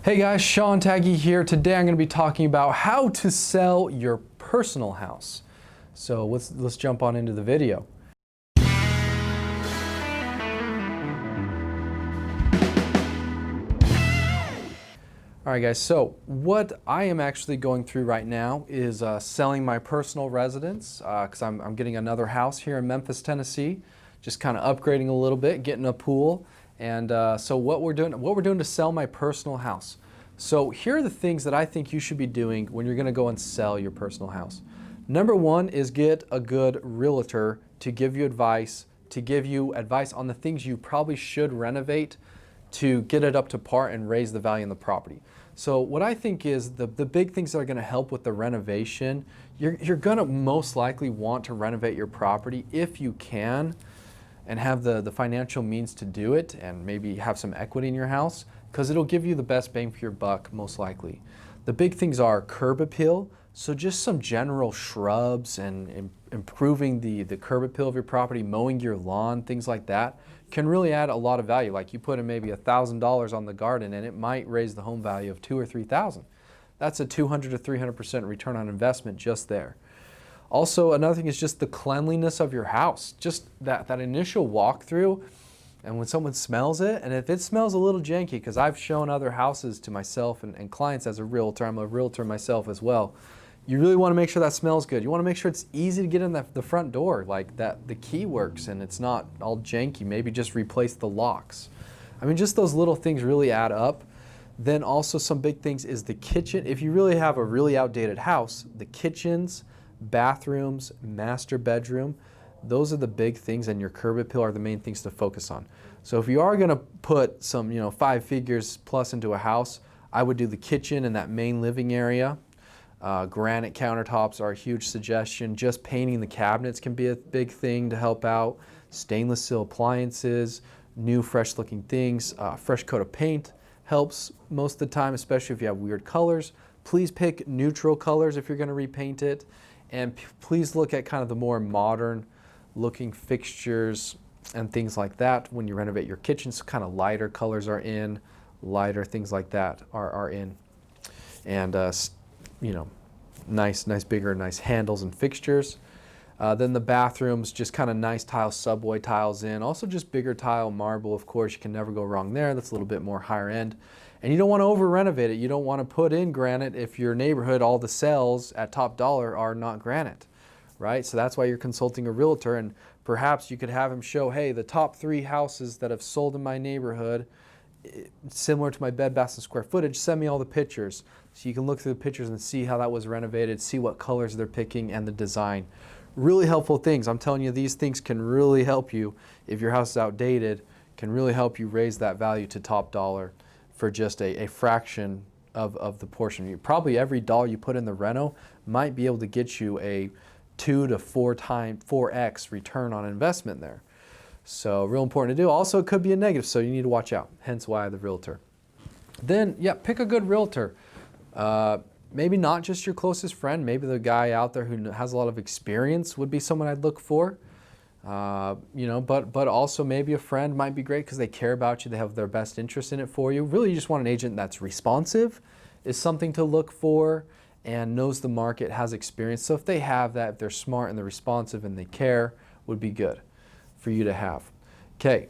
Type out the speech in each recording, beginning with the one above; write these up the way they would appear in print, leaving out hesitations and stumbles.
Hey guys, Sean Taggy here. Today I'm going to be talking about how to sell your personal house. So let's jump on into the video. All right guys, so what I am actually going through right now is selling my personal residence because I'm getting another house here in Memphis, Tennessee. Just kind of upgrading a little bit, getting a pool. And so what we're doing to sell my personal house. So here are the things that I think you should be doing when you're going to go and sell your personal house. Number one is get a good realtor to give you advice on the things you probably should renovate to get it up to par and raise the value in the property. So what I think is the big things that are going to help with the renovation, you're going to most likely want to renovate your property if you can and have the financial means to do it and maybe have some equity in your house because it'll give you the best bang for your buck most likely. The big things are curb appeal, so just some general shrubs and improving the curb appeal of your property, mowing your lawn, things like that can really add a lot of value. Like you put in maybe $1,000 on the garden and it might raise the home value of $2,000 or $3,000. That's a 200 to 300% return on investment just there. Also, another thing is just the cleanliness of your house. Just that initial walkthrough, and when someone smells it, and if it smells a little janky, because I've shown other houses to myself and clients as a realtor, I'm a realtor myself as well, you really want to make sure that smells good. You want to make sure it's easy to get in the front door, like that the key works and it's not all janky. Maybe just replace the locks. I mean, just those little things really add up. Then also some big things is the kitchen. If you really have a really outdated house, the kitchens, bathrooms, master bedroom, those are the big things, and your curb appeal are the main things to focus on. So if you are going to put some 5 figures plus into a house, I would do the kitchen and that main living area. Granite countertops are a huge suggestion. Just painting the cabinets can be a big thing to help out. Stainless steel appliances, new fresh looking things, fresh coat of paint helps most of the time, especially if you have weird colors. Please pick neutral colors if you're going to repaint it. And please look at kind of the more modern looking fixtures and things like that when you renovate your kitchen. So kind of lighter colors are in, lighter things like that are in. And nice bigger, nice handles and fixtures. Then the bathrooms, just kind of nice tile, subway tiles in. Also just bigger tile, marble, of course, you can never go wrong there. That's a little bit more higher end. And you don't want to over renovate it. You don't want to put in granite if your neighborhood, all the cells at top dollar are not granite, right? So that's why you're consulting a realtor, and perhaps you could have him show, hey, the top 3 houses that have sold in my neighborhood, similar to my bed, bath, and square footage, send me all the pictures. So you can look through the pictures and see how that was renovated, see what colors they're picking and the design. Really helpful things. I'm telling you, these things can really help you if your house is outdated, can really help you raise that value to top dollar for just a fraction of the portion. Probably every dollar you put in the reno might be able to get you a 2 to 4x return on investment there. So real important to do. Also, it could be a negative, so you need to watch out. Hence why the realtor. Then, yeah, pick a good realtor. Maybe not just your closest friend. Maybe the guy out there who has a lot of experience would be someone I'd look for. But also maybe a friend might be great because they care about you. They have their best interest in it for you. Really, you just want an agent that's responsive is something to look for and knows the market, has experience. So if they have that, if they're smart and they're responsive and they care, would be good for you to have. Okay,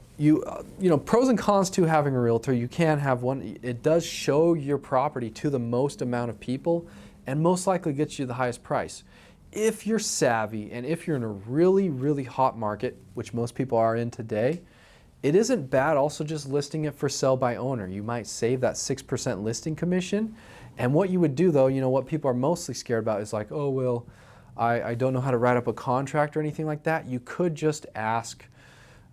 pros and cons to having a realtor. You can have one. It does show your property to the most amount of people and most likely gets you the highest price. If you're savvy and if you're in a really, really hot market, which most people are in today, it isn't bad also just listing it for sell by owner. You might save that 6% listing commission. And what you would do though, what people are mostly scared about is like, oh, well, I don't know how to write up a contract or anything like that. You could just ask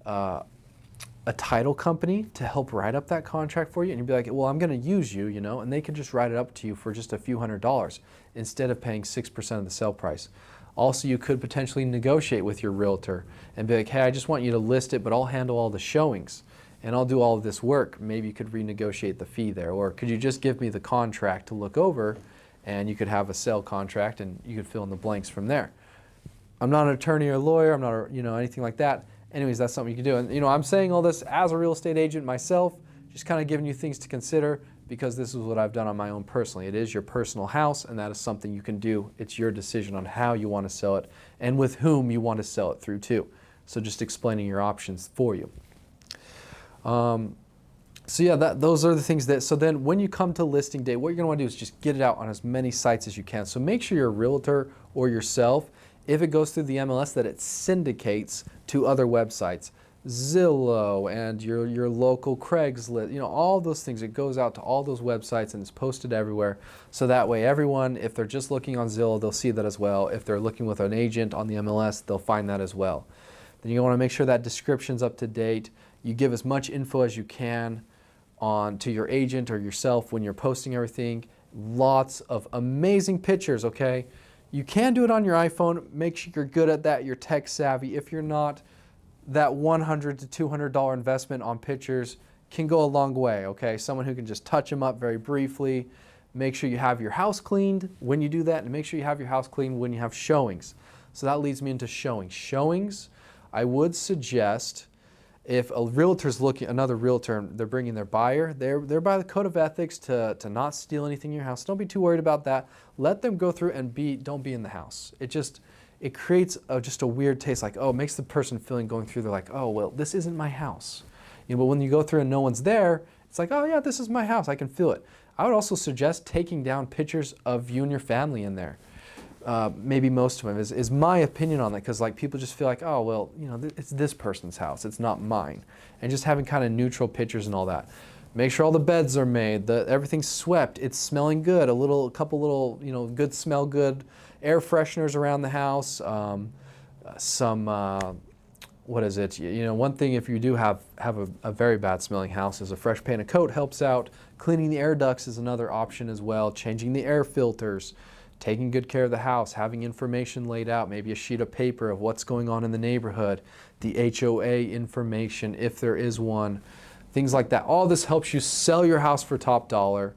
a title company to help write up that contract for you, and you'd be like, well, I'm going to use you, and they can just write it up to you for just a few $100s instead of paying 6% of the sale price. Also, you could potentially negotiate with your realtor and be like, hey, I just want you to list it, but I'll handle all the showings and I'll do all of this work. Maybe you could renegotiate the fee there, or could you just give me the contract to look over, and you could have a sale contract and you could fill in the blanks from there. I'm not an attorney or a lawyer. I'm not anything like that. Anyways, that's something you can do. And I'm saying all this as a real estate agent myself, Just kind of giving you things to consider because this is what I've done on my own personally. It is your personal house, and that is something you can do. It's your decision on how you want to sell it and with whom you want to sell it through too. So just explaining your options for you. So yeah, those are the things that, so then when you come to listing day, what you're gonna wanna do is just get it out on as many sites as you can. So make sure you're a realtor or yourself, if it goes through the MLS, that it syndicates to other websites. Zillow and your local Craigslist, all those things. It goes out to all those websites and it's posted everywhere. So that way everyone, if they're just looking on Zillow, they'll see that as well. If they're looking with an agent on the MLS, they'll find that as well. Then you wanna make sure that description's up to date. You give as much info as you can to your agent or yourself when you're posting everything. Lots of amazing pictures, okay? You can do it on your iPhone. Make sure you're good at that. You're tech savvy. If you're not, that $100 to $200 investment on pictures can go a long way, okay? Someone who can just touch them up very briefly. Make sure you have your house cleaned when you do that, and make sure you have your house cleaned when you have showings. So that leads me into showings. Showings, I would suggest, if a realtor's looking, another realtor, and they're bringing their buyer, they're by the code of ethics to not steal anything in your house. Don't be too worried about that. Let them go through and don't be in the house. It creates just a weird taste, like, oh, it makes the person feeling going through, they're like, oh, well, this isn't my house. But when you go through and no one's there, it's like, oh yeah, this is my house, I can feel it. I would also suggest taking down pictures of you and your family in there. Maybe most of them is my opinion on that, because like people just feel like, oh well, it's this person's house, it's not mine, and just having kind of neutral pictures and all that. Make sure all the beds are made, everything's swept, it's smelling good, a couple little good smell good air fresheners around the house, what is it? One thing, if you do have a very bad smelling house, is a fresh painted coat helps out. Cleaning the air ducts is another option as well. Changing the air filters. Taking good care of the house, having information laid out, maybe a sheet of paper of what's going on in the neighborhood, the HOA information, if there is one, things like that. All this helps you sell your house for top dollar,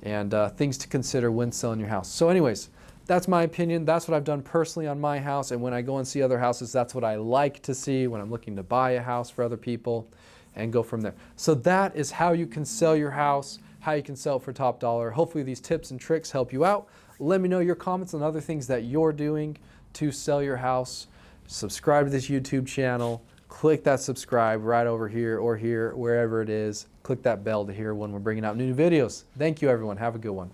and things to consider when selling your house. So anyways, that's my opinion. That's what I've done personally on my house, and when I go and see other houses, that's what I like to see when I'm looking to buy a house for other people, and go from there. So that is how you can sell your house, how you can sell it for top dollar. Hopefully these tips and tricks help you out. Let me know your comments on other things that you're doing to sell your house. Subscribe to this YouTube channel. Click that subscribe right over here or here, wherever it is. Click that bell to hear when we're bringing out new videos. Thank you, everyone. Have a good one.